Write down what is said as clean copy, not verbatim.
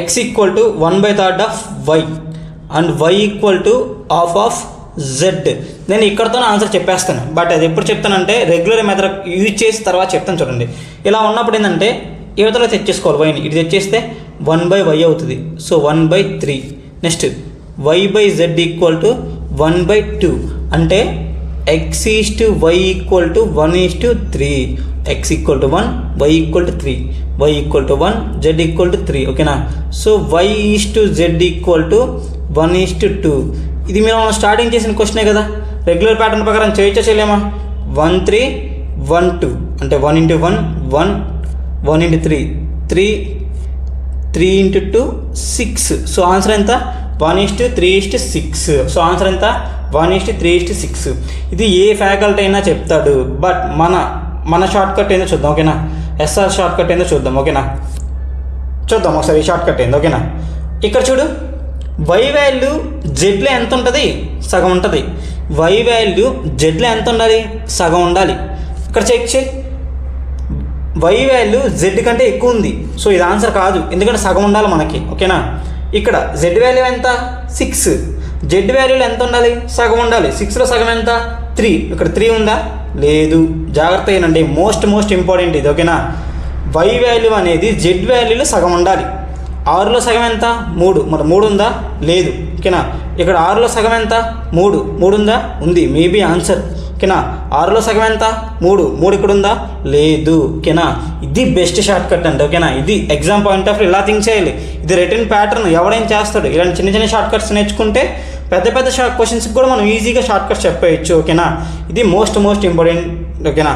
x equal to 1/3 of y and y equal to half of z. నేను ఇక్కడతో answer చెప్పేస్తాను, but అది ఎప్పుడు చెప్తానంటే రెగ్యులర్ మెథడ్ యూజ్ చేసి తర్వాత చెప్తాను. చూడండి, ఇలా ఉన్నప్పుడు ఏంటంటే యువతలో తెచ్చేసుకోవాలి వైని, ఇటు తెచ్చేస్తే 1/y అవుతుంది. So 1/3. Next y/z equal to 1/2 అంటే x is to y equal to 1:3. x equal to 1, y equal to 3, y equal to 1, z equal to 3. ఓకేనా? So y is to z equal to 1:2. ఇది మీరు starting చేసిన క్వశ్చనే కదా, regular pattern ప్రకారం చేయొచ్చా చేయలేమా? 1 3 1 2 అంటే 1 × 1 1, 1 × 3 3, 3 × 2 6. సో ఆన్సర్ ఎంత? 1:3:6. సో ఆన్సర్ ఎంత? 1:3:6. ఇది ఏ ఫ్యాకల్టీ అయినా చెప్తాడు, బట్ మన షార్ట్ కట్ ఏందో చూద్దాం. ఓకేనా? ఎస్ఆర్ షార్ట్ కట్ ఏందో చూద్దాం. ఓకేనా? చూద్దాం ఒకసారి ఈ షార్ట్ కట్ ఏందో. ఓకేనా? ఇక్కడ చూడు, y వాల్యూ జెడ్లో ఎంత ఉంటుంది? సగం ఉంటుంది. y వాల్యూ జెడ్లో ఎంత ఉండాలి? సగం ఉండాలి. ఇక్కడ చెక్ చేయి, y వాల్యూ జెడ్ కంటే ఎక్కువ ఉంది. సో ఇది ఆన్సర్ కాదు, ఎందుకంటే సగం ఉండాలి మనకి. ఓకేనా? ఇక్కడ z వాల్యూ ఎంత? 6. z వాల్యూలో ఎంత ఉండాలి? సగం ఉండాలి. 6లో సగం ఎంత? 3. ఇక్కడ 3 ఉందా? లేదు. జాగ్రత్త ఏనండి, మోస్ట్ ఇంపార్టెంట్ ఇది. ఓకేనా? y వాల్యూ అనేది z వాల్యూలో సగం ఉండాలి. 6లో సగం ఎంత? 3. మరి 3 ఉందా? లేదు. ఓకేనా? ఇక్కడ 6లో సగం ఎంత? 3 ఉందా? ఉంది. Maybe answer. ఓకేనా? 6లో సగం ఎంత? 3 ఇక్కడ ఉందా? లేదు. ఓకేనా? ఇది బెస్ట్ షార్ట్ కట్ అండి. ఓకేనా? ఇది ఎగ్జామ్ పాయింట్ ఆఫ్ వ్యూ ఇలా థింక్ చేయాలి. ఇది రిటర్న్ ప్యాటర్న్ ఎవడైనా చేస్తాడు. ఇలాంటి చిన్న షార్ట్ కట్స్ నేర్చుకుంటే పెద్ద క్వశ్చన్స్కి కూడా మనం ఈజీగా షార్ట్ కట్స్ చెప్పేయచ్చు. ఓకేనా? ఇది మోస్ట్ ఇంపార్టెంట్. ఓకేనా?